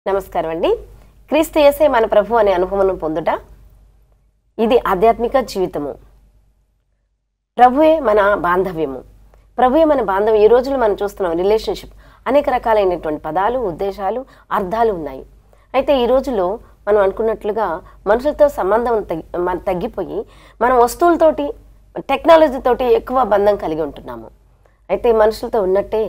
నమస్కారం అండి. క్రీస్తు యేసే మన ప్రభు అనే అనుభవం పొందుట ఇది ఆధ్యాత్మిక జీవితము. ప్రభువే మన బాంధవ్యము. ప్రభువే మన బాంధవ్యం. ఈ రోజుల్లో మనం చూస్తున్నాం రిలేషన్షిప్ అనేక రకాలైనటువంటి పదాలు, ఉద్దేశాలు, అర్థాలు ఉన్నాయి. అయితే ఈ రోజుల్లో మనం అనుకున్నట్లుగా మనుషులతో సంబంధం తగ్గిపోయి మనం వస్తువులతోటి, టెక్నాలజీతోటి ఎక్కువ బంధం కలిగి ఉంటున్నాము. అయితే మనుషులతో ఉన్నట్టే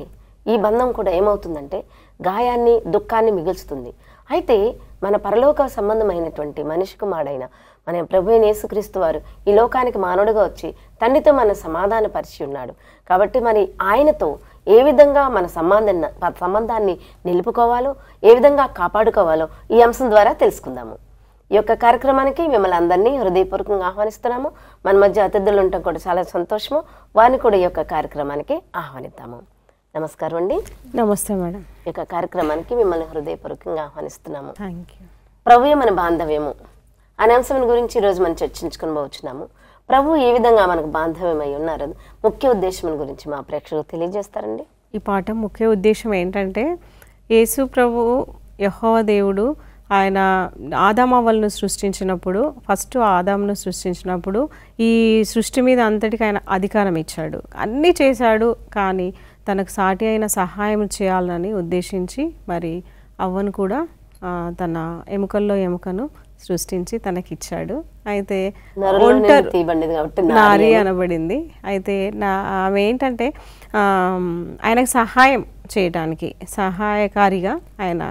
ఈ బంధం కూడా ఏమవుతుందంటే గాయాన్ని, దుఃఖాన్ని మిగుల్చుతుంది. అయితే మన పరలోక సంబంధమైనటువంటి మనిషి కుమారుడైన మన ప్రభువైన యేసుక్రీస్తు వారు ఈ లోకానికి మానవుడిగా వచ్చి తండ్రితో మన సమాధానపరిచి ఉన్నాడు. కాబట్టి మరి ఆయనతో ఏ విధంగా మన సంబంధాన్ని నిలుపుకోవాలో, ఏ విధంగా కాపాడుకోవాలో ఈ అంశం ద్వారా తెలుసుకుందాము. ఈ యొక్క కార్యక్రమానికి మిమ్మల్ని అందరినీ హృదయపూర్వకంగా ఆహ్వానిస్తున్నాము. మన మధ్య అతిథులు ఉండటం కూడా చాలా సంతోషము. వారిని కూడా ఈ యొక్క కార్యక్రమానికి ఆహ్వానిద్దాము. నమస్కారం అండి. నమస్తే మేడం. ఈ యొక్క కార్యక్రమానికి మిమ్మల్ని హృదయపూర్వకంగా ఆహ్వానిస్తున్నాము. ప్రభువే మన బాంధవ్యము అనే అంశం గురించి ఈరోజు మనం చర్చించుకొని పోవచ్చున్నాము. ప్రభు ఏ విధంగా మనకు బాంధవ్యం అయి ఉన్నారు, ముఖ్య ఉద్దేశం గురించి మా ప్రేక్షకులకు తెలియజేస్తారండి. ఈ పాఠం ముఖ్య ఉద్దేశం ఏంటంటే, యేసు ప్రభు యెహోవా దేవుడు ఆయన ఆదామవ్వలను సృష్టించినప్పుడు, ఫస్ట్ ఆదామును సృష్టించినప్పుడు ఈ సృష్టి మీద అంతటికి ఆయన అధికారం ఇచ్చాడు, అన్నీ చేశాడు. కానీ తనకు సాటి అయిన సహాయం చేయాలని ఉద్దేశించి మరి అవ్వను కూడా తన ఎముకల్లో ఎముకను సృష్టించి తనకిచ్చాడు. అయితే నారి అనబడింది. అయితే ఆమె ఏంటంటే ఆయనకు సహాయం చేయడానికి సహాయకారిగా ఆయన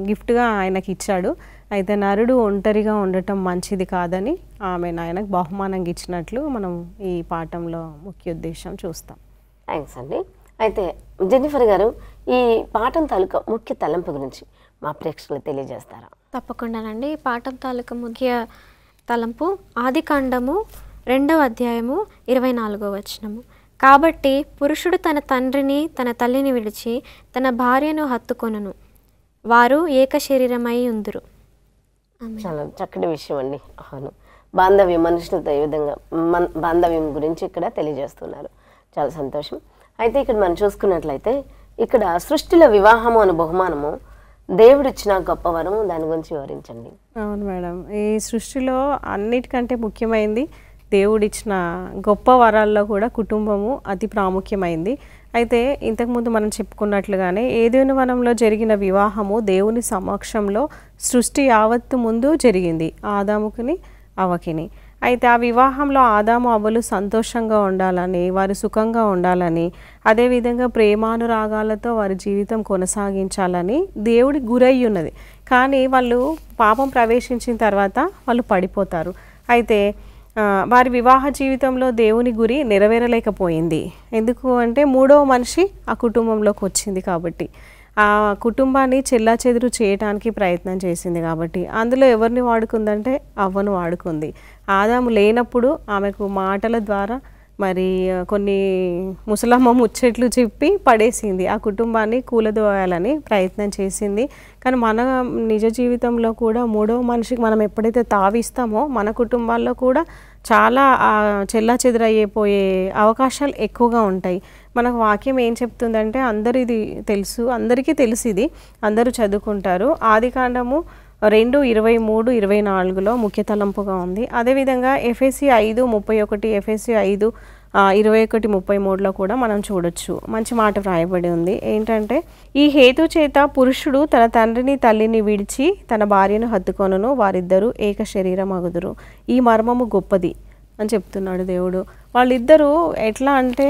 గిఫ్ట్గా ఆయనకి ఇచ్చాడు. అయితే నరుడు ఒంటరిగా ఉండటం మంచిది కాదని ఆమె ఆయనకు బహుమానంగా ఇచ్చినట్లు మనం ఈ పాఠంలో ముఖ్య ఉద్దేశం చూస్తాం. థ్యాంక్స్ అండి. అయితే జెన్నిఫర్ గారు, ఈ పాఠం తాలూకా ముఖ్య తలంపు గురించి మా ప్రేక్షకులకు తెలియజేస్తారా? తప్పకుండానండి. ఈ పాఠం తాలూకా ముఖ్య తలంపు ఆదికాండము 2వ అధ్యాయము 24వ వచనము. కాబట్టి పురుషుడు తన తండ్రిని తన తల్లిని విడిచి తన భార్యను హత్తుకొనును, వారు ఏక శరీరమై ఉందురు. చాలా చక్కటి విషయం అండి. అవును, బాంధవ్యం, మనుషులతో ఏ విధంగా బాంధవ్యం గురించి ఇక్కడ తెలియజేస్తున్నారు. చాలా సంతోషం. అయితే ఇక్కడ మనం చూసుకున్నట్లయితే ఇక్కడ సృష్టిలో వివాహము అనే బహుమానము దేవుడిచ్చిన గొప్ప వరము, దాని గురించి వివరించండి. అవును మేడం, ఈ సృష్టిలో అన్నిటికంటే ముఖ్యమైనది దేవుడిచ్చిన గొప్ప వరాల్లో కూడా కుటుంబము అతి ప్రాముఖ్యమైంది. అయితే ఇంతకుముందు మనం చెప్పుకున్నట్లుగానే ఏదైనా వనంలో జరిగిన వివాహము దేవుని సమక్షంలో సృష్టి యావత్తు ముందు జరిగింది, ఆదాముకిని అవ్వకిని. అయితే ఆ వివాహంలో ఆదాము అవ్వలు సంతోషంగా ఉండాలని, వారు సుఖంగా ఉండాలని, అదేవిధంగా ప్రేమానురాగాలతో వారి జీవితం కొనసాగించాలని దేవుడి గురై ఉన్నది. కానీ వాళ్ళు పాపం ప్రవేశించిన తర్వాత వాళ్ళు పడిపోతారు. అయితే వారి వివాహ జీవితంలో దేవుని గురి నెరవేరలేకపోయింది. ఎందుకు అంటే మూడవ మనిషి ఆ కుటుంబంలోకి వచ్చింది కాబట్టి, ఆ కుటుంబాన్ని చెల్లాచెదురు చేయడానికి ప్రయత్నం చేసింది కాబట్టి అందులో ఎవరిని వాడుకుందంటే అవ్వను వాడుకుంది. ఆదాము లేనప్పుడు ఆమెకు మాటల ద్వారా మరి కొన్ని ముసలమ్మ ముచ్చట్లు చెప్పి పడేసింది, ఆ కుటుంబాన్ని కూలదోయాలని ప్రయత్నం చేసింది. కానీ మన నిజ జీవితంలో కూడా మూడవ మనిషికి మనం ఎప్పుడైతే తావిస్తామో మన కుటుంబాల్లో కూడా చాలా చెల్లాచెదురయ్యిపోయే అవకాశాలు ఎక్కువగా ఉంటాయి. మనకు వాక్యం ఏం చెప్తుందంటే అందరికీ తెలుసు, ఇది అందరూ చదువుకుంటారు. ఆదికాండము 2:23-24లో ముఖ్య తలంపుగా ఉంది. అదేవిధంగా ఎఫెసీ 5:31, ఎఫెసీ 5:21-33లో కూడా మనం చూడొచ్చు. మంచి మాట వ్రాయబడి ఉంది. ఏంటంటే, ఈ హేతు చేత పురుషుడు తన తండ్రిని తల్లిని విడిచి తన భార్యను హత్తుకొనును, వారిద్దరూ ఏక శరీరం అగుదురు. ఈ మర్మము గొప్పది అని చెప్తున్నాడు దేవుడు. వాళ్ళిద్దరూ ఎట్లా అంటే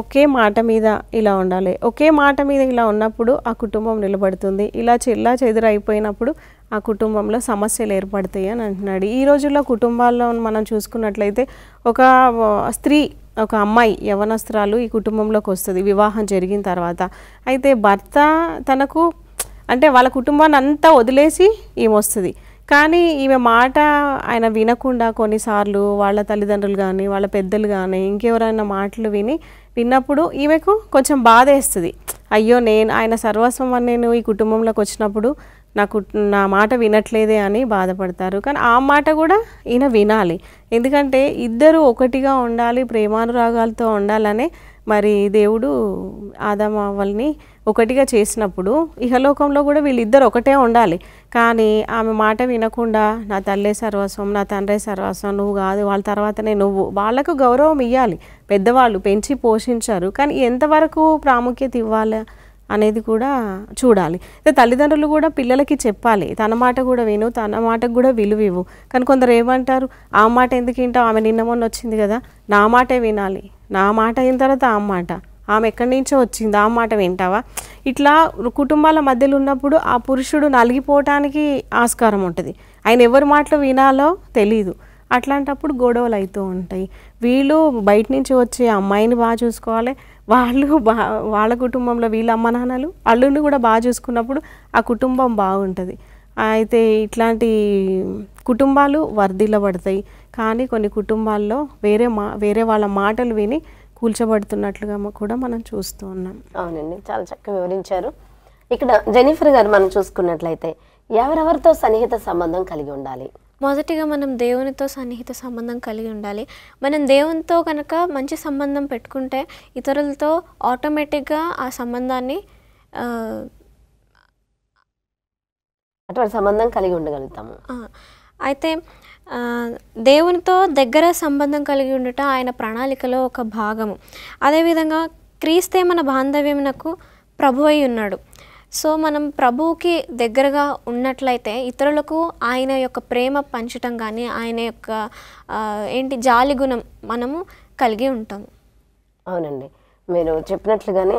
ఒకే మాట మీద ఇలా ఉండాలి. ఒకే మాట మీద ఇలా ఉన్నప్పుడు ఆ కుటుంబం నిలబడుతుంది. ఇలా చెల్లాచెదురు అయిపోయినప్పుడు ఆ కుటుంబంలో సమస్యలు ఏర్పడతాయి అని అంటున్నాడు. ఈ రోజుల్లో కుటుంబాల్లో మనం చూసుకున్నట్లయితే ఒక స్త్రీ, ఒక అమ్మాయి, యవనస్త్రాలు ఈ కుటుంబంలోకి వస్తుంది వివాహం జరిగిన తర్వాత. అయితే భర్త తనకు అంటే వాళ్ళ కుటుంబాన్ని అంతా వదిలేసి ఈమె వస్తుంది. కానీ ఈమె మాట ఆయన వినకుండా కొన్నిసార్లు వాళ్ళ తల్లిదండ్రులు కానీ, వాళ్ళ పెద్దలు కానీ, ఇంకెవరైనా మాటలు విన్నప్పుడు ఈమెకు కొంచెం బాధ వేస్తుంది. అయ్యో, ఆయన సర్వస్వం అని నేను ఈ కుటుంబంలోకి వచ్చినప్పుడు నా మాట వినట్లేదే అని బాధపడతారు. కానీ ఆ మాట కూడా ఈయన వినాలి. ఎందుకంటే ఇద్దరు ఒకటిగా ఉండాలి, ప్రేమానురాగాలతో ఉండాలనే మరి దేవుడు ఆదాము అవ్వల్ని ఒకటిగా చేసినప్పుడు ఇహలోకంలో కూడా వీళ్ళిద్దరు ఒకటే ఉండాలి. కానీ ఆమె మాట వినకుండా నా తల్లే సర్వస్వం, నా తండ్రే సర్వస్వం, నువ్వు కాదు, వాళ్ళ తర్వాతనే నువ్వు, వాళ్ళకు గౌరవం ఇవ్వాలి. పెద్దవాళ్ళు పెంచి పోషించారు, కానీ ఎంతవరకు ప్రాముఖ్యత ఇవ్వాలి అనేది కూడా చూడాలి. తల్లిదండ్రులు కూడా పిల్లలకి చెప్పాలి, తన మాట కూడా విను, తన మాటకు కూడా విలువ ఇవ్వు. కానీ కొందరు ఏమంటారు, ఆ మాట ఎందుకు వింటావు, ఆమె నిన్న మొన్న వచ్చింది కదా, నా మాటే వినాలి, నా మాట అయిన తర్వాత ఆ మాట, ఆమె ఎక్కడి నుంచో వచ్చింది, ఆ మాట వింటావా? ఇట్లా కుటుంబాల మధ్యలో ఉన్నప్పుడు ఆ పురుషుడు నలిగిపోవటానికి ఆస్కారం ఉంటుంది. ఆయన ఎవరి మాటలు వినాలో తెలీదు. అట్లాంటప్పుడు గొడవలు అవుతూ ఉంటాయి. వీళ్ళు బయట నుంచి వచ్చే అమ్మాయిని బాగా చూసుకోవాలి, వాళ్ళ కుటుంబంలో వీళ్ళ అమ్మ నాన్నలు అల్లుని కూడా బాగా చూసుకున్నప్పుడు ఆ కుటుంబం బాగుంటుంది. అయితే ఇట్లాంటి కుటుంబాలు వర్ధిల్లబడతాయి. కానీ కొన్ని కుటుంబాల్లో వేరే వాళ్ళ మాటలు విని కూల్చబడుతున్నట్లుగా కూడా మనం చూస్తూ ఉన్నాం. అవునండి, చాలా చక్కగా వివరించారు. ఇక్కడ జెన్నిఫర్ గారు మనం చూసుకున్నట్లయితే ఎవరెవరితో సన్నిహిత సంబంధం కలిగి ఉండాలి? మొదటిగా మనం దేవునితో సన్నిహిత సంబంధం కలిగి ఉండాలి. మనం దేవునితో కనుక మంచి సంబంధం పెట్టుకుంటే ఇతరులతో ఆటోమేటిక్గా ఆ సంబంధాన్ని అటువంటి సంబంధం కలిగి ఉండగలుగుతాము. అయితే దేవునితో దగ్గర సంబంధం కలిగి ఉండటం ఆయన ప్రణాళికలో ఒక భాగము. అదేవిధంగా క్రీస్తే మన బాంధవ్యమునకు ప్రభు అయి ఉన్నాడు. సో మనం ప్రభువుకి దగ్గరగా ఉన్నట్లయితే ఇతరులకు ఆయన యొక్క ప్రేమ పంచటం కానీ ఆయన యొక్క జాలి గుణం మనము కలిగి ఉంటాము. అవునండి, మీరు చెప్పినట్లుగానే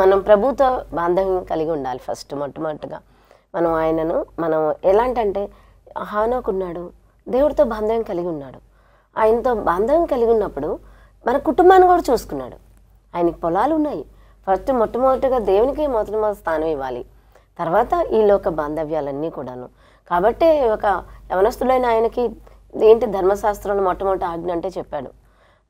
మనం ప్రభుతో బాంధవ్యం కలిగి ఉండాలి. మొట్టమొదటిగా మనం ఆయనను ఎలాంటంటే హానోకున్నాడు, దేవుడితో బాంధవ్యం కలిగి ఉన్నాడు. ఆయనతో బాంధవ్యం కలిగి ఉన్నప్పుడు మన కుటుంబాన్ని కూడా చూసుకున్నాడు. ఆయనకి పొలాలు ఉన్నాయి. మొట్టమొదటిగా దేవునికి మొదటి స్థానం ఇవ్వాలి, తర్వాత ఈ లోక బాంధవ్యాలన్నీ కూడాను. కాబట్టి ఒక యవనస్తుడైన ఆయనకి ధర్మశాస్త్రంలో మొట్టమొదటి ఆజ్ఞ అంటే చెప్పాడు.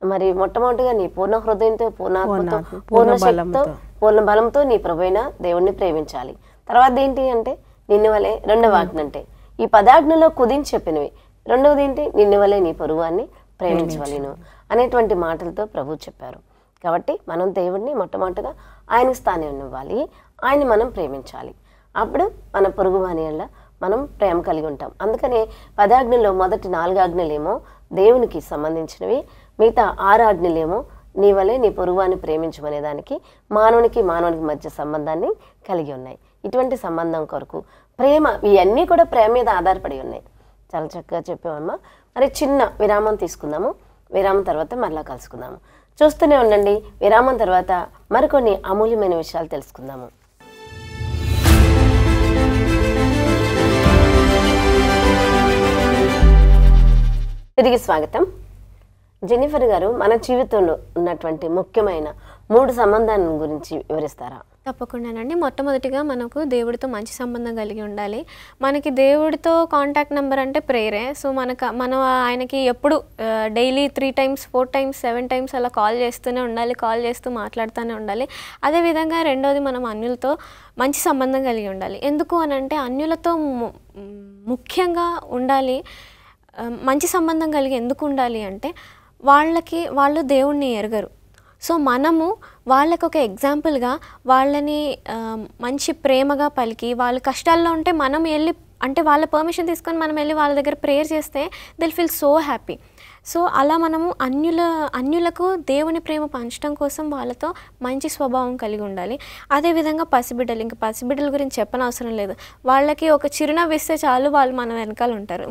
మరి మొట్టమొదటిగా నీ పూర్ణ హృదయంతో, పూర్ణాత్మతో, పూర్ణ శక్తితో, పూర్ణ బలంతో నీ ప్రభువైన దేవుణ్ణి ప్రేమించాలి. తర్వాత ఏంటి అంటే నిన్ను వలె, రెండవ ఆజ్ఞ అంటే ఈ 10 ఆజ్ఞలో కుదించి చెప్పినవి. రెండవది ఏంటి, నిన్ను వలె నీ పొరుగువాన్ని ప్రేమించవలెను అనేటువంటి మాటలతో ప్రభు చెప్పారు. కాబట్టి మనం దేవుడిని మొట్టమొదటిగా ఆయన స్థానం ఇవ్వాలి, ఆయన మనం ప్రేమించాలి. అప్పుడు మన పొరుగు వానియల్లా మనం ప్రేమ కలిగి ఉంటాం. అందుకనే 10 ఆజ్ఞల్లో మొదటి 4 ఆజ్ఞలేమో దేవునికి సంబంధించినవి, మిగతా 6 ఆజ్ఞలేమో నీ వలె నీ పొరుగువాన్ని ప్రేమించమనే దానికి మానవునికి మధ్య సంబంధాన్ని కలిగి ఉన్నాయి. ఇటువంటి సంబంధం కొరకు ప్రేమ, ఇవన్నీ కూడా ప్రేమ మీద ఆధారపడి ఉన్నాయి. చాలా చక్కగా చెప్పామమ్మా. మరి చిన్న విరామం తీసుకుందాము. విరామం తర్వాత మరలా కలుసుకుందాము. చూస్తూనే ఉండండి. విరామం తర్వాత మరికొన్ని అమూల్యమైన విషయాలు తెలుసుకుందాము. తిరిగి స్వాగతం. జెన్నిఫర్ గారు, మన జీవితంలో ఉన్నటువంటి ముఖ్యమైన 3 సంబంధాల గురించి వివరిస్తారా? తప్పకుండానండి. మొట్టమొదటిగా మనకు దేవుడితో మంచి సంబంధం కలిగి ఉండాలి. మనకి దేవుడితో కాంటాక్ట్ నెంబర్ అంటే ప్రేయరే. సో మనం ఆయనకి ఎప్పుడు డైలీ 3 times 4 times 7 times అలా కాల్ చేస్తూనే ఉండాలి, కాల్ చేస్తూ మాట్లాడుతూనే ఉండాలి. అదేవిధంగా రెండోది మనం అన్యులతో మంచి సంబంధం కలిగి ఉండాలి. ఎందుకు అని అంటే అన్యులతో ముఖ్యంగా ఉండాలి, మంచి సంబంధం కలిగి ఎందుకు ఉండాలి అంటే వాళ్ళు దేవుణ్ణి ఎరగరు. సో మనము వాళ్ళకు ఒక ఎగ్జాంపుల్గా వాళ్ళని మంచి ప్రేమగా పలికి, వాళ్ళు కష్టాల్లో ఉంటే మనం వెళ్ళి, అంటే వాళ్ళ పర్మిషన్ తీసుకొని మనం వెళ్ళి వాళ్ళ దగ్గర ప్రేయర్ చేస్తే Dil feel so happy. So అలా మనము అన్యులకు దేవుని ప్రేమ పంచడం కోసం వాళ్ళతో మంచి స్వభావం కలిగి ఉండాలి. అదేవిధంగా పసిబిడ్డల గురించి చెప్పనవసరం లేదు. వాళ్ళకి ఒక చిరునవ్వు ఇస్తే చాలు, వాళ్ళు మన వెనకాల ఉంటారు.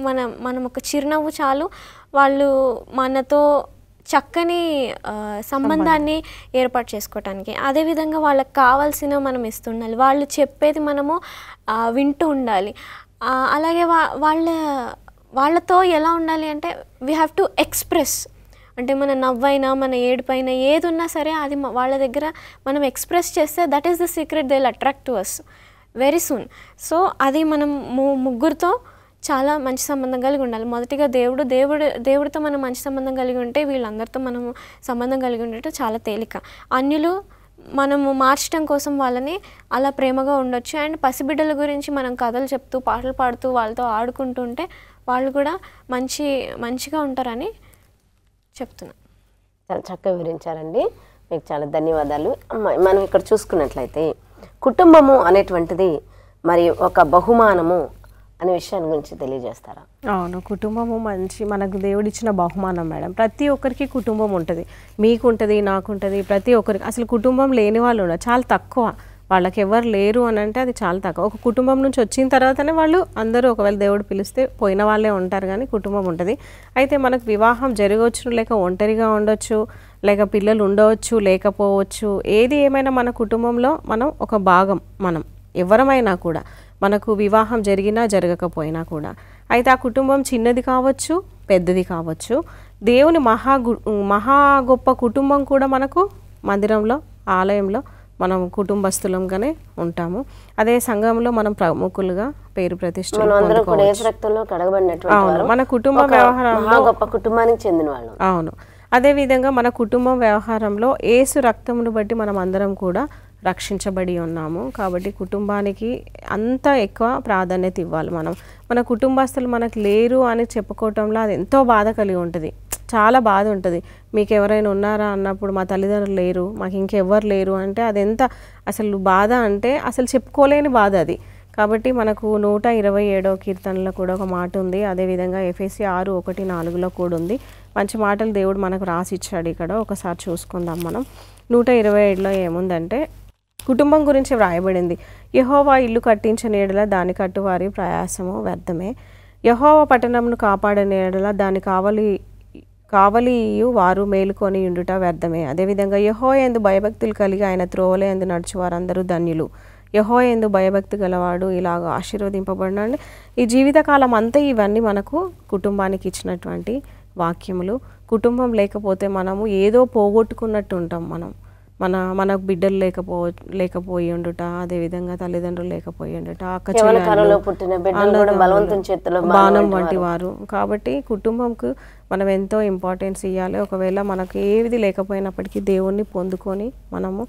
మనం ఒక చిరునవ్వు చాలు, వాళ్ళు మనతో చక్కని సంబంధాన్ని ఏర్పాటు చేసుకోవటానికి. అదేవిధంగా వాళ్ళకి కావాల్సిన మనం ఇస్తుండాలి, వాళ్ళు చెప్పేది మనము వింటూ ఉండాలి. అలాగే వాళ్ళతో ఎలా ఉండాలి అంటే వీ హ్యావ్ టు ఎక్స్ప్రెస్, అంటే మన నవ్వైనా మన ఏడుపైన ఏది ఉన్నా సరే అది వాళ్ళ దగ్గర మనం ఎక్స్ప్రెస్ చేస్తే that is the secret, they will attract to us very soon. So అది మనం ముగ్గురితో చాలా మంచి సంబంధం కలిగి ఉండాలి. మొదటిగా దేవుడితో మనం మంచి సంబంధం కలిగి ఉంటే వీళ్ళందరితో మనము సంబంధం కలిగి ఉండటం చాలా తేలిక. అన్యులు మనము మార్చడం కోసం వాళ్ళని అలా ప్రేమగా ఉండొచ్చు. అండ్ పసిబిడ్డల గురించి మనం కథలు చెప్తూ పాటలు పాడుతూ వాళ్ళతో ఆడుకుంటుంటే వాళ్ళు కూడా మంచిగా ఉంటారని చెప్తున్నా. చాలా చక్కగా వివరించారండి, మీకు చాలా ధన్యవాదాలు. మనం ఇక్కడ చూసుకున్నట్లయితే కుటుంబము అనేటువంటిది మరి ఒక బహుమానము అనే విషయాన్ని గురించి తెలియజేస్తారా? అవును, కుటుంబము మనకు దేవుడిచ్చిన బహుమానం మేడం. ప్రతి ఒక్కరికి కుటుంబం ఉంటుంది, మీకు ఉంటుంది, నాకు ఉంటుంది, ప్రతి ఒక్కరికి. అసలు కుటుంబం లేని వాళ్ళు ఉన్నారు చాలా తక్కువ, వాళ్ళకి ఎవరు లేరు అని అంటే అది చాలా తక్కువ. ఒక కుటుంబం నుంచి వచ్చిన తర్వాతనే వాళ్ళు అందరూ ఒకవేళ దేవుడు పిలిస్తే పోయిన వాళ్ళే ఉంటారు, కానీ కుటుంబం ఉంటుంది. అయితే మనకు వివాహం జరగవచ్చు, లేక ఒంటరిగా ఉండొచ్చు, లేక పిల్లలు ఉండవచ్చు, లేకపోవచ్చు. ఏది ఏమైనా మన కుటుంబంలో మనం ఒక భాగం. మనం ఎవరమైనా కూడా మనకు వివాహం జరిగినా జరగకపోయినా కూడా. అయితే ఆ కుటుంబం చిన్నది కావచ్చు, పెద్దది కావచ్చు. దేవుని మహా గొప్ప కుటుంబం కూడా మనకు మందిరంలో, ఆలయంలో మనం కుటుంబస్తులంగానే ఉంటాము. అదే సంఘంలో మనం ప్రముఖులుగా పేరు ప్రతిష్టలు అవును, మన కుటుంబ వ్యవహారంలో గొప్ప కుటుంబానికి చెందిన వాళ్ళు. అవును, అదేవిధంగా మన కుటుంబం వ్యవహారంలో యేసు రక్తమును బట్టి మనం అందరం కూడా రక్షించబడి ఉన్నాము. కాబట్టి కుటుంబానికి అంత ఎక్కువ ప్రాధాన్యత ఇవ్వాలి. మన కుటుంబస్తులు మనకు లేరు అని చెప్పుకోవటంలో అది ఎంతో బాధ కలిగి ఉంటుంది, చాలా బాధ ఉంటుంది. మీకు ఎవరైనా ఉన్నారా అన్నప్పుడు మా తల్లిదండ్రులు లేరు, మాకు ఇంకెవ్వరు లేరు అంటే అది ఎంత అసలు బాధ అంటే అసలు చెప్పుకోలేని బాధ అది. కాబట్టి మనకు 127వ కీర్తనలో కూడా ఒక మాట ఉంది. అదేవిధంగా ఎఫెసీ 6:1-4 కూడా ఉంది. మంచి మాటలు దేవుడు మనకు రాసి ఇచ్చాడు. ఇక్కడ ఒకసారి చూసుకుందాం మనం. 127లో ఏముందంటే కుటుంబం గురించి వ్రాయబడింది. యెహోవా ఇల్లు కట్టించిన ఎడల దాని కట్టువారి ప్రయాసము వ్యర్థమే. యెహోవా పట్టణంను కాపాడని ఎడల దాని కావలియు వారు మేలుకొని ఉండుట వ్యర్థమే. అదేవిధంగా యెహోవా యందు భయభక్తులు కలిగి ఆయన త్రోవల యందు నడుచు వారందరూ ధన్యులు. యెహోవా యందు భయభక్తి గలవాడు ఇలాగ ఆశీర్వదింపబడినాడు. ఈ జీవితకాలం అంతా ఇవన్నీ మనకు కుటుంబానికి ఇచ్చినటువంటి వాక్యములు. కుటుంబం లేకపోతే మనము ఏదో పోగొట్టుకున్నట్టు ఉంటాం. మనకు బిడ్డలు లేకపోయి ఉండుట, అదేవిధంగా తల్లిదండ్రులు లేకపోయి ఉండుట, అక్క బాణం వంటి వారు. కాబట్టి కుటుంబంకు మనం ఎంతో ఇంపార్టెన్స్ ఇవ్వాలి. ఒకవేళ మనకు ఏది లేకపోయినప్పటికీ దేవుణ్ణి పొందుకొని మనము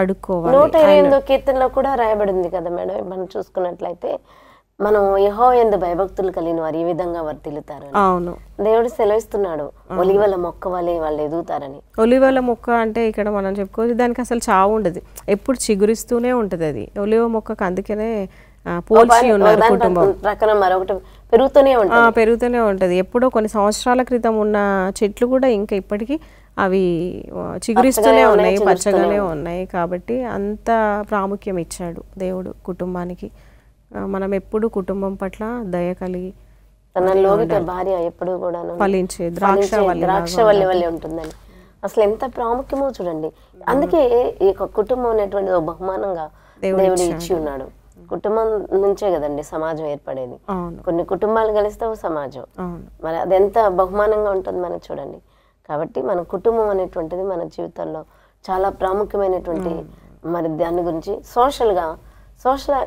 అడుక్కోవాలి. 128వ కీర్తనలో కూడా రాయబడింది కదా మేడం, మనం చూసుకున్నట్లయితే మనం యెహోవా యందు భయభక్తులు కలిగిన వారు ఈ విధంగా వర్తిల్లుతారు. అవును, దేవుడు సెలవిస్తున్నాడు ఒలివల మొక్క వలె వాళ్ళు ఎదుగుతారని. ఒలివల మొక్క అంటే ఇక్కడ మనం చెప్పుకోవచ్చు, దానికి అసలు చావు ఉండదు, ఎప్పుడు చిగురిస్తూనే ఉంటుంది అది. ఒలివ మొక్కకు అందుకనే పోల్చి ఉన్నారు కుటుంబం ప్రకారం మరొకటి పెరుగుతూనే ఉంటుంది. ఎప్పుడో కొన్ని సంవత్సరాల క్రితం ఉన్న చెట్లు కూడా ఇంకా ఇప్పటికీ అవి చిగురిస్తూనే ఉన్నాయి, పచ్చగానే ఉన్నాయి. కాబట్టి అంత ప్రాముఖ్యం ఇచ్చాడు దేవుడు కుటుంబానికి. మనం ఎప్పుడు కుటుంబం పట్ల దయ కలిగి తనలోని భార్య ఎప్పుడు కూడా ఫలించే ద్రాక్షవల్లి వల్లే ఉంటుందని అసలు ఎంత ప్రాముఖ్యమో చూడండి. అందుకే ఈ కుటుంబం అనేటువంటి బహుమానంగా దేవుడు ఇచ్చి ఉన్నాడు. కుటుంబం నుంచే కదండి సమాజం ఏర్పడేది. కొన్ని కుటుంబాలు కలిస్తే సమాజం, మరి అది ఎంత బహుమానంగా ఉంటుంది మనకు చూడండి. కాబట్టి మన కుటుంబం అనేటువంటిది మన జీవితంలో చాలా ప్రాముఖ్యమైనటువంటి మరి దాని గురించి సోషల్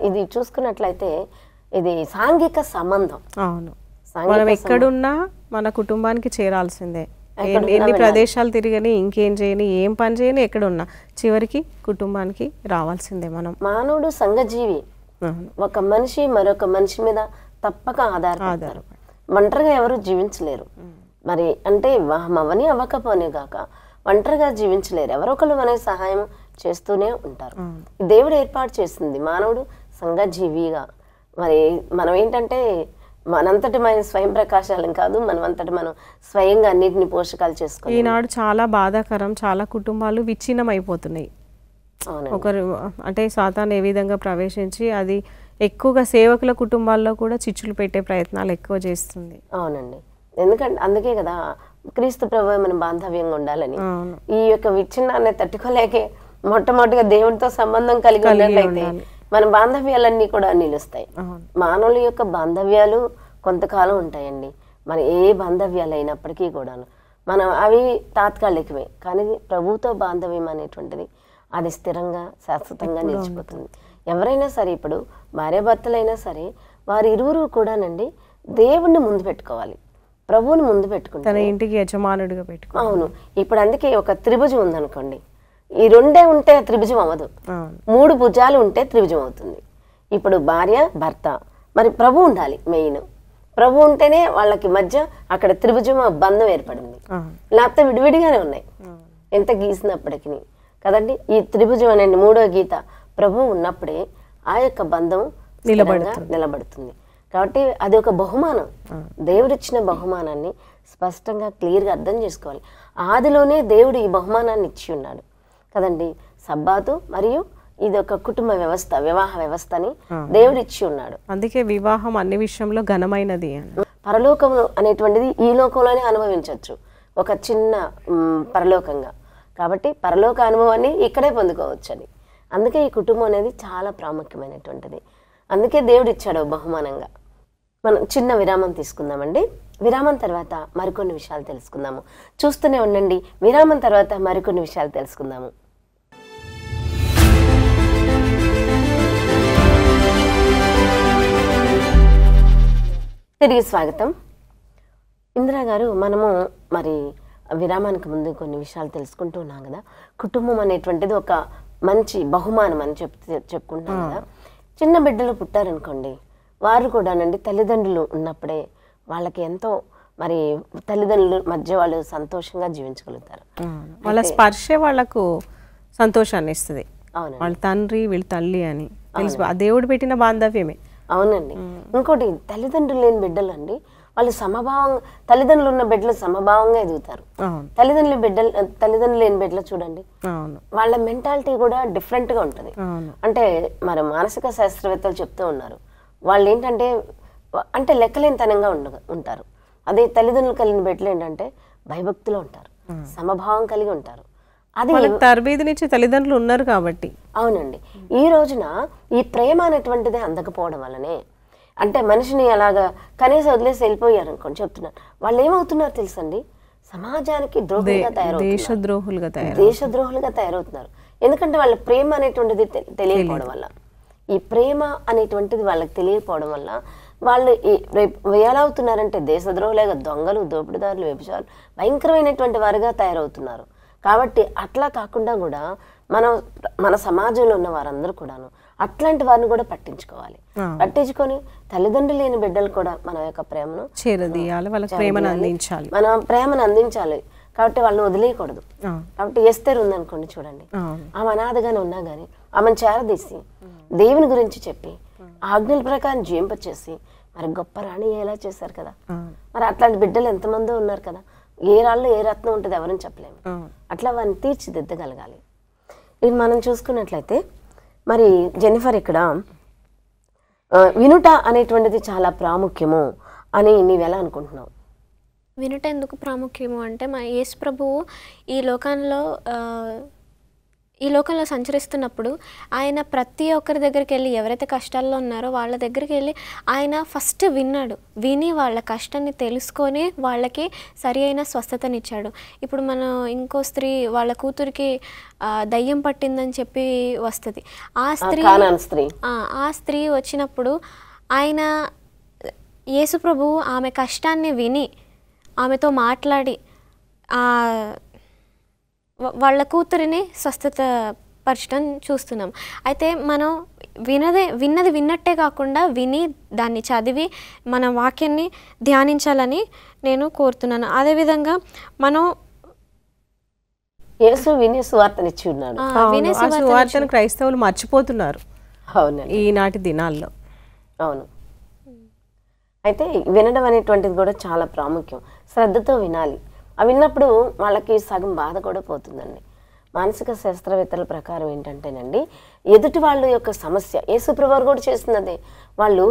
ఇది చూసుకున్నట్లయితే ఇది సాంఘిక సంబంధం. అవును, మనం ఎక్కడున్నా మన కుటుంబానికి చేరాల్సిందే. ఎన్ని ప్రదేశాలు తిరిగని, ఇంకేం చేయని, ఏం పని చేయని, ఎక్కడున్నా చివరికి కుటుంబానికి రావాల్సిందే. మానవుడు సంఘజీవి. ఒక మనిషి మరొక మనిషి మీద తప్పక ఆధారపడతారు. ఒంటరిగా ఎవరు జీవించలేరు. మరి అంటే వివాహం అవని అవ్వకపోనే గాక ఒంటరిగా జీవించలేరు. ఎవరొకరు మనకి సహాయం చేస్తూనే ఉంటారు. దేవుడు ఏర్పాటు చేసింది మానవుడు సంఘజీవిగా. మరి మనం ఏంటంటే మనంతటి మన స్వయం ప్రకాశాలం కాదు, మనమంతటి మనం స్వయంగా అన్నిటిని పోషకాలు చేసుకోవాలి. ఈనాడు చాలా బాధాకరం, చాలా కుటుంబాలు విచ్ఛిన్నం అయిపోతున్నాయి. ఒకరు అంటే సాతాను ఏ విధంగా ప్రవేశించి అది ఎక్కువగా సేవకుల కుటుంబాల్లో కూడా చిచ్చులు పెట్టే ప్రయత్నాలు ఎక్కువ చేస్తుంది. అవునండి, ఎందుకంటే అందుకే కదా క్రీస్తు ప్రభువు మన బాంధవ్యంగా ఉండాలని. ఈ యొక్క విచ్ఛిన్నాన్ని తట్టుకోలేకే మొట్టమొదటిగా దేవుడితో సంబంధం కలిగి ఉన్నట్లయితే మన బాంధవ్యాలన్నీ కూడా నిలుస్తాయి. మానవుల యొక్క బాంధవ్యాలు కొంతకాలం ఉంటాయండి. మరి ఏ బాంధవ్యాలు అయినప్పటికీ కూడాను మనం అవి తాత్కాలికమే, కానీ ప్రభువుతో బాంధవ్యం అనేటువంటిది అది స్థిరంగా శాశ్వతంగా నిలిచిపోతుంది. ఎవరైనా సరే ఇప్పుడు భార్యాభర్తలైనా సరే వారి ఇరువురు కూడానండి దేవుణ్ణి ముందు పెట్టుకోవాలి, ప్రభువుని ముందు పెట్టుకుంటారు, తన ఇంటికి యజమానుడిగా పెట్టుకో. అవును, ఇప్పుడు అందుకే ఒక త్రిభుజం ఉందనుకోండి, ఈ రెండే ఉంటే త్రిభుజం అవ్వదు, 3 భుజాలు ఉంటే త్రిభుజం అవుతుంది. ఇప్పుడు భార్య భర్త, మరి ప్రభు ఉండాలి మెయిన్. ప్రభు ఉంటేనే వాళ్ళకి మధ్య అక్కడ త్రిభుజం బంధం ఏర్పడింది, లేకపోతే విడివిడిగానే ఉన్నాయి ఎంత గీసినప్పటికీ కదండి. ఈ త్రిభుజం అనే 3వ గీత ప్రభు ఉన్నప్పుడే ఆ యొక్క బంధం నిలబడుతుంది. కాబట్టి అది ఒక బహుమానం, దేవుడిచ్చిన బహుమానాన్ని స్పష్టంగా క్లియర్గా అర్థం చేసుకోవాలి. ఆదిలోనే దేవుడు ఈ బహుమానాన్ని ఇచ్చి ఉన్నాడు కదండి. సబ్బాతు మరియు ఇది ఒక కుటుంబ వ్యవస్థ, వివాహ వ్యవస్థని దేవుడు ఇచ్చి ఉన్నాడు. అందుకే వివాహం అన్ని విషయంలో ఘనమైనది. పరలోకం అనేటువంటిది ఈ లోకంలోనే అనుభవించవచ్చు, ఒక చిన్న పరలోకంగా. కాబట్టి పరలోక అనుభవాన్ని ఇక్కడే పొందుకోవచ్చు అని. అందుకే ఈ కుటుంబం అనేది చాలా ప్రాముఖ్యమైనటువంటిది. అందుకే దేవుడు ఇచ్చాడు బహుమానంగా. మనం చిన్న విరామం తీసుకుందామండి. విరామం తర్వాత మరికొన్ని విషయాలు తెలుసుకుందాము. చూస్తూనే ఉండండి. విరామం తర్వాత మరికొన్ని విషయాలు తెలుసుకుందాము. తిరిగి స్వాగతం. ఇందిరా గారు, మనము మరి విరామానికి ముందు కొన్ని విషయాలు తెలుసుకుంటూ ఉన్నాం కదా. కుటుంబం అనేటువంటిది ఒక మంచి బహుమానం అని చెప్పుకుంటాం కదా. చిన్న బిడ్డలు పుట్టారనుకోండి, వారు కూడానండి తల్లిదండ్రులు ఉన్నప్పుడే వాళ్ళకి ఎంతో మరి తల్లిదండ్రుల మధ్య వాళ్ళు సంతోషంగా జీవించగలుగుతారు. వాళ్ళ స్పర్శే వాళ్ళకు సంతోషాన్ని ఇస్తుంది. అవును, వాళ్ళ తండ్రి వీళ్ళ తల్లి అని తెలుసు, ఆ దేవుడు పెట్టిన బాంధవ్యమే. అవునండి. ఇంకోటి, తల్లిదండ్రులు లేని బిడ్డలు అండి వాళ్ళు తల్లిదండ్రులు ఉన్న బిడ్డలు సమభావంగా ఎదుగుతారు. తల్లిదండ్రులు లేని బిడ్డలు చూడండి, వాళ్ళ మెంటాలిటీ కూడా డిఫరెంట్ గా ఉంటుంది. అంటే మరి మానసిక శాస్త్రవేత్తలు చెప్తూ ఉన్నారు, వాళ్ళు ఏంటంటే లెక్కలేనితనంగా ఉంటారు. అదే తల్లిదండ్రులు కలిగిన బిడ్డలు ఏంటంటే భయభక్తిలో ఉంటారు, సమభావం కలిగి ఉంటారు. అది తరబేది నుంచి తల్లిదండ్రులు ఉన్నారు కాబట్టి. అవునండి. ఈ రోజున ఈ ప్రేమ అనేటువంటిది అందకపోవడం వల్లనే అంటే మనిషిని అలాగా కనీసం వదిలేసి వెళ్ళిపోయారు అనుకోండి, చెప్తున్నారు. వాళ్ళు ఏమవుతున్నారు తెలుసండి, సమాజానికి దేశద్రోహులుగా తయారవుతున్నారు. ఎందుకంటే వాళ్ళ ప్రేమ అనేటువంటిది తెలియకపోవడం వల్ల, ఈ ప్రేమ అనేటువంటిది వాళ్ళకి తెలియకపోవడం వల్ల వాళ్ళు రేపు ఎలా అవుతున్నారంటే దేశద్రోహులేగా దొంగలు, దోపిడీదారులు, వ్యభిచారులు, భయంకరమైనటువంటి వారుగా తయారవుతున్నారు. కాబట్టి అట్లా కాకుండా కూడా మన సమాజంలో ఉన్న వారందరూ కూడాను అట్లాంటి వారిని కూడా పట్టించుకోవాలి. పట్టించుకొని తల్లిదండ్రులు లేని బిడ్డలు కూడా మన యొక్క ప్రేమను మన ప్రేమను అందించాలి. కాబట్టి వాళ్ళని వదిలేయకూడదు. కాబట్టి ఎస్తేర్ ఉందనుకోండి, చూడండి, ఆమె అనాథగానే ఉన్నా కానీ ఆమెను చేరదీసి దేవుని గురించి చెప్పి ఆజ్ఞల ప్రకారం జీవింపచేసి మరి గొప్ప రాణి ఎలా చేశారు కదా. మరి అట్లాంటి బిడ్డలు ఎంతమందో ఉన్నారు కదా. ఏ రాళ్ళు ఏ రత్నం ఉంటుంది ఎవరని చెప్పలేము. అట్లా వారిని తీర్చిదిద్దగలగాలి. ఇది మనం చూసుకున్నట్లయితే మరి జెన్నిఫర్, ఇక్కడ వినుట అనేటువంటిది చాలా ప్రాముఖ్యము అని నీవెలా అనుకుంటున్నావు? వినుట ఎందుకు ప్రాముఖ్యము అంటే, మా యేసు ప్రభువు ఈ లోకంలో సంచరిస్తున్నప్పుడు ఆయన ప్రతి ఒక్కరి దగ్గరికి వెళ్ళి, ఎవరైతే కష్టాల్లో ఉన్నారో వాళ్ళ దగ్గరికి వెళ్ళి ఆయన ఫస్ట్ విని వాళ్ళ కష్టాన్ని తెలుసుకొని వాళ్ళకి సరి అయిన స్వస్థతనిచ్చాడు. ఇప్పుడు మనం ఇంకో స్త్రీ వాళ్ళ కూతురికి దయ్యం పట్టిందని చెప్పి వస్తుంది. ఆ స్త్రీ వచ్చినప్పుడు ఆయన యేసు ప్రభువు ఆమె కష్టాన్ని విని ఆమెతో మాట్లాడి వాళ్ళ కూతురిని స్వస్థత పరచడం చూస్తున్నాం. అయితే మనం విన్నది విన్నట్టే కాకుండా విని దాన్ని చదివి మన వాక్యాన్ని ధ్యానించాలని నేను కోరుతున్నాను. అదేవిధంగా మనం యేసు వినే సువార్తనిచ్చి ఉన్నాడు. సువార్తను క్రైస్తవులు మర్చిపోతున్నారు ఈనాటి దినాల్లో. అవును. అయితే వినడం అనేటువంటిది కూడా చాలా ప్రాముఖ్యం. శ్రద్ధతో వినాలి. అవి విన్నప్పుడు వాళ్ళకి సగం బాధ కూడా పోతుందండి. మానసిక శాస్త్రవేత్తల ప్రకారం ఏంటంటేనండి, ఎదుటి వాళ్ళ యొక్క సమస్య యేసుప్రభువు కూడా చేస్తున్నదే. వాళ్ళు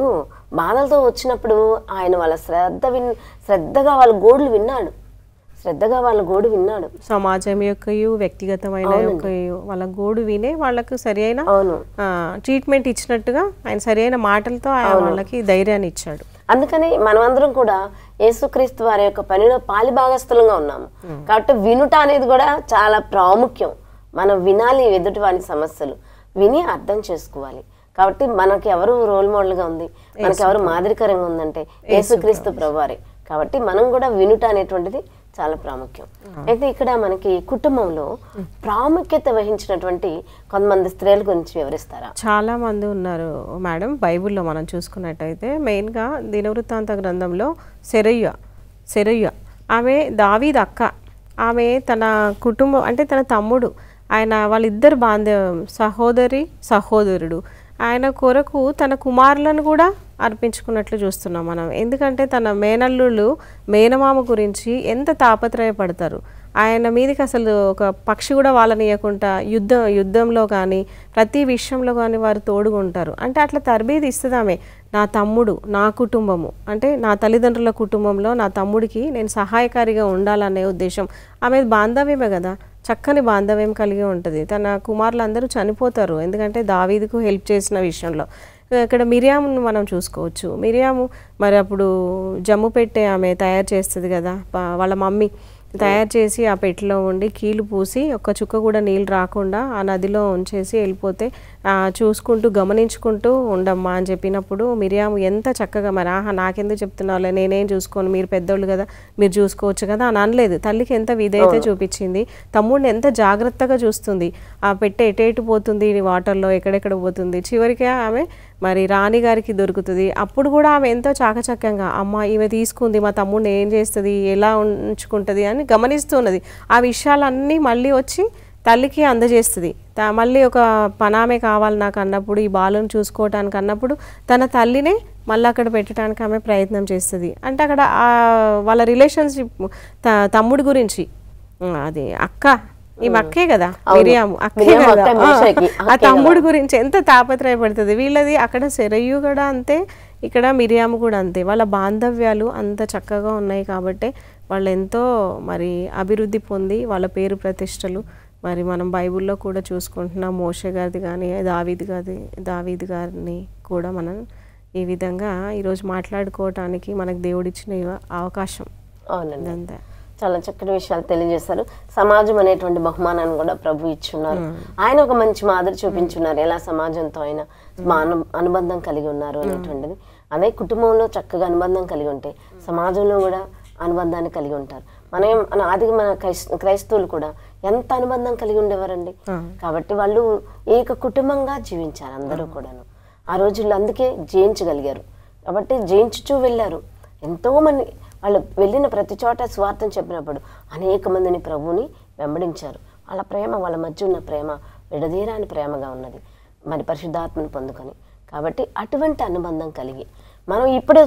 బాధలతో వచ్చినప్పుడు ఆయన వాళ్ళ శ్రద్ధగా వాళ్ళ గోడు విన్నాడు. సమాజం యొక్కయు వ్యక్తిగతమైన వాళ్ళ గోడు వినే వాళ్ళకు సరి అయిన ట్రీట్మెంట్ ఇచ్చినట్టుగా ఆయన సరి అయిన మాటలతో ఆయన వాళ్ళకి ధైర్యాన్ని ఇచ్చాడు. అందుకని మనమందరం కూడా యేసుక్రీస్తు వారి యొక్క పనిలో పాలిభాగస్థులంగా ఉన్నాము. కాబట్టి వినుట అనేది కూడా చాలా ప్రాముఖ్యం. మనం వినాలి, ఎదుటి వారి సమస్యలు విని అర్థం చేసుకోవాలి. కాబట్టి మనకి ఎవరు రోల్ మోడల్గా ఉంది, మనకి ఎవరు మాదిరికరంగా ఉందంటే యేసుక్రీస్తు ప్రభువారే. కాబట్టి మనం కూడా వినుట అనేటువంటిది చాలా ప్రాముఖ్యం. అయితే ఇక్కడ మనకి కుటుంబంలో ప్రాముఖ్యత వహించినటువంటి కొంతమంది స్త్రీల గురించి వివరిస్తారా? చాలా మంది ఉన్నారు మేడం. బైబిల్లో మనం చూసుకున్నట్టయితే మెయిన్గా దినవృత్తాంత గ్రంథంలో సెరయ్య ఆమె దావీదు అక్క. ఆమె తన కుటుంబం అంటే తన తమ్ముడు, ఆయన వాళ్ళిద్దరు సహోదరుడు ఆయన కొరకు తన కుమారులను కూడా అర్పించుకున్నట్లు చూస్తున్నాం మనం. ఎందుకంటే తన మేనల్లుళ్ళు మేనమామ గురించి ఎంత తాపత్రయపడతారు. ఆయన మీదకి అసలు ఒక పక్షి కూడా వాళ్ళనియకుండా యుద్ధంలో కానీ ప్రతి విషయంలో కానీ వారు తోడుగుంటారు. అంటే అట్లా తరబేది ఇస్తుంది ఆమె. నా తమ్ముడు, నా కుటుంబము, అంటే నా తల్లిదండ్రుల కుటుంబంలో నా తమ్ముడికి నేను సహాయకారిగా ఉండాలనే ఉద్దేశం. ఆమె బాంధవ్యమే కదా, చక్కని బాంధవ్యం కలిగి ఉంటుంది. తన కుమారులు అందరూ చనిపోతారు ఎందుకంటే దావీదుకు హెల్ప్ చేసిన విషయంలో. ఇక్కడ మిరియామును మనం చూసుకోవచ్చు. మిరియాము మరి అప్పుడు జమ్ము పెట్టే ఆమె తయారు చేస్తుంది కదా, వాళ్ళ మమ్మీ తయారు చేసి ఆ పెట్టెలో ఉండి కీలు పూసి ఒక్క చుక్క కూడా నీళ్ళు రాకుండా ఆ నదిలో ఉంచేసి వెళ్ళిపోతే చూసుకుంటూ గమనించుకుంటూ ఉండమ్మా అని చెప్పినప్పుడు మిరియాము ఎంత చక్కగా మరి నాకెందుకు చెప్తున్నావులే, నేనేం చూసుకోను, మీరు పెద్దోళ్ళు కదా మీరు చూసుకోవచ్చు కదా అని అనలేదు. తల్లికి ఎంత విధేయత చూపించింది, తమ్ముడిని ఎంత జాగ్రత్తగా చూస్తుంది. ఆ పెట్టె ఎటు పోతుంది వాటర్లో, ఎక్కడెక్కడ పోతుంది, చివరికి ఆమె మరి రాణిగారికి దొరుకుతుంది. అప్పుడు కూడా ఆమె ఎంతో చాకచక్యంగా అమ్మ ఈమె తీసుకుంది మా తమ్ముడిని ఏం చేస్తుంది, ఎలా ఉంచుకుంటుంది అని గమనిస్తున్నది. ఆ విషయాలన్నీ మళ్ళీ వచ్చి తల్లికి అందజేస్తుంది. మళ్ళీ ఒక పనామే కావాలి నాకు అన్నప్పుడు, ఈ బాలుని చూసుకోవటానికి అన్నప్పుడు తన తల్లినే మళ్ళీ అక్కడ పెట్టడానికి ఆమె ప్రయత్నం చేస్తుంది. అంటే అక్కడ వాళ్ళ రిలేషన్షిప్ తమ్ముడి గురించి, అది అక్క ఈమె అక్కే కదా, మిరియాము అక్కే కదా, ఆ తమ్ముడి గురించి ఎంత తాపత్రయపడుతుంది. వీళ్ళది అక్కడ సెరయ్యు కూడా అంతే, ఇక్కడ మిరియాము కూడా అంతే. వాళ్ళ బాంధవ్యాలు అంత చక్కగా ఉన్నాయి కాబట్టి వాళ్ళు ఎంతో మరి అభివృద్ధి పొంది వాళ్ళ పేరు ప్రతిష్టలు మరి మనం బైబిల్లో కూడా చూసుకుంటున్నాం. మోషే గారిది కానీ దావీదు గారిని కూడా మనం ఈ విధంగా ఈరోజు మాట్లాడుకోవటానికి మనకు దేవుడిచ్చిన అవకాశం. అవునండి, అంతే. చాలా చక్కటి విషయాలు తెలియజేశారు. సమాజం అనేటువంటి బహుమానాన్ని కూడా ప్రభు ఇచ్చున్నారు. ఆయన ఒక మంచి మాదిరి చూపించున్నారు, ఎలా సమాజంతో ఆయన అనుబంధం కలిగి ఉన్నారు అనేటువంటిది. అదే కుటుంబంలో చక్కగా అనుబంధం కలిగి ఉంటే సమాజంలో కూడా అనుబంధాన్ని కలిగి ఉంటారు. మన క్రైస్తవులు కూడా ఎంత అనుబంధం కలిగి ఉండేవారండి. కాబట్టి వాళ్ళు ఏక కుటుంబంగా జీవించారు అందరూ కూడాను. ఆ రోజుల్లో అందుకే జయించగలిగారు. కాబట్టి జయించుచూ వెళ్ళారు. ఎంతో మంది వాళ్ళు వెళ్ళిన ప్రతి చోట స్వార్థం చెప్పినప్పుడు అనేక మందిని ప్రభువుని వెంబడించారు. వాళ్ళ ప్రేమ, వాళ్ళ మధ్య ఉన్న ప్రేమ విడదీరాని ప్రేమగా ఉన్నది, మరి పరిశుద్ధాత్మను పొందుకొని. కాబట్టి అటువంటి అనుబంధం కలిగి మనం ఇప్పటి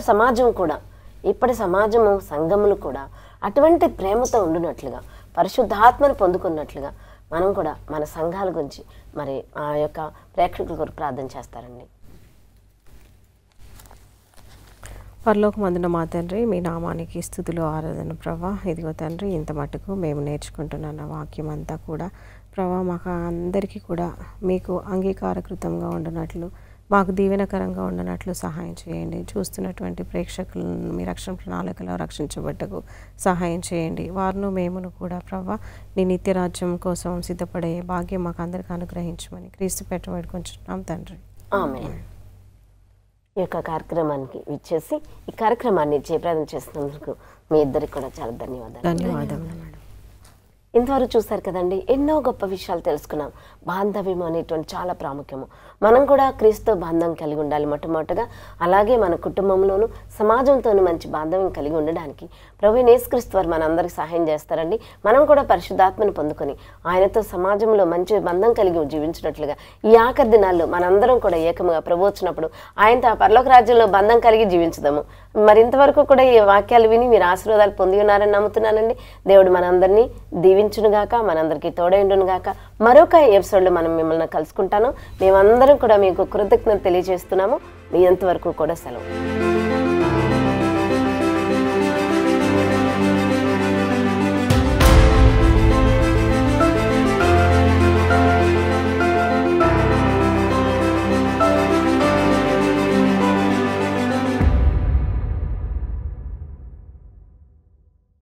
సమాజము సంఘములు కూడా అటువంటి ప్రేమతో ఉండునట్లుగా, పరిశుద్ధాత్మను పొందుకున్నట్లుగా మనం కూడా మన సంఘాల గురించి మరి ఆ యొక్క ప్రేక్షకుల కొరకు ప్రార్థన చేస్తారండి. పరలోకమందున మా తండ్రి, మీ నామానికి స్తుతులు ఆరాధన ప్రభా. ఇదిగో తండ్రి, ఇంత మటుకు మేము నేర్చుకుంటున్న వాక్యం అంతా కూడా ప్రభా మాకు అందరికీ కూడా మీకు అంగీకారకృతంగా ఉండనట్లు, మాకు దీవెనకరంగా ఉండనట్లు సహాయం చేయండి. చూస్తున్నటువంటి ప్రేక్షకులను మీ రక్షణ ప్రణాళికలో రక్షించబట్టకు సహాయం చేయండి. వారును మేమును కూడా ప్రభా నీ నిత్యరాజ్యం కోసం సిద్ధపడే భాగ్యం మాకు అందరికీ అనుగ్రహించమని క్రీస్తు పెట్టుబడుకుంటున్నాం తండ్రి. ఆమేన్. ఈ యొక్క కార్యక్రమానికి ఇచ్చేసి ఈ కార్యక్రమాన్ని జయప్రదం చేసినందుకు మీ ఇద్దరికి కూడా చాలా ధన్యవాదాలు మేడం. ఇంతవరకు చూస్తారు కదండి, ఎన్నో గొప్ప విషయాలు తెలుసుకున్నాం. బాంధవ్యం అనేటువంటి చాలా ప్రాముఖ్యము. మనం కూడా క్రీస్తు బాంధవం కలిగి ఉండాలి మొట్టమొదటిగా. అలాగే మన కుటుంబంలోనూ సమాజంతోనూ మంచి బాంధవ్యం కలిగి ఉండడానికి ప్రభువైన యేసుక్రీస్తు వారు మనందరికీ సహాయం చేస్తారండి. మనం కూడా పరిశుద్ధాత్మను పొందుకొని ఆయనతో సమాజంలో మంచి బంధం కలిగి జీవించినట్లుగా ఈ ఆఖరి దినాల్లో మనందరం కూడా ఏకముగా ప్రభు వచ్చినప్పుడు ఆయనతో ఆ పరలోక రాజ్యంలో బంధం కలిగి జీవించుదాము. మరింతవరకు కూడా ఈ వాక్యాలు విని మీరు ఆశీర్వాదాలు పొంది ఉన్నారని నమ్ముతున్నానండి. దేవుడు మనందరినీ దీవించునుగాక, మనందరికీ తోడైండునుగాక. మరొక ఎపిసోడ్లో మనం మిమ్మల్ని కలుసుకుంటాను. మేమందరం కూడా మీకు కృతజ్ఞత తెలియజేస్తున్నాము. మీ అంతవరకు కూడా సెలవు.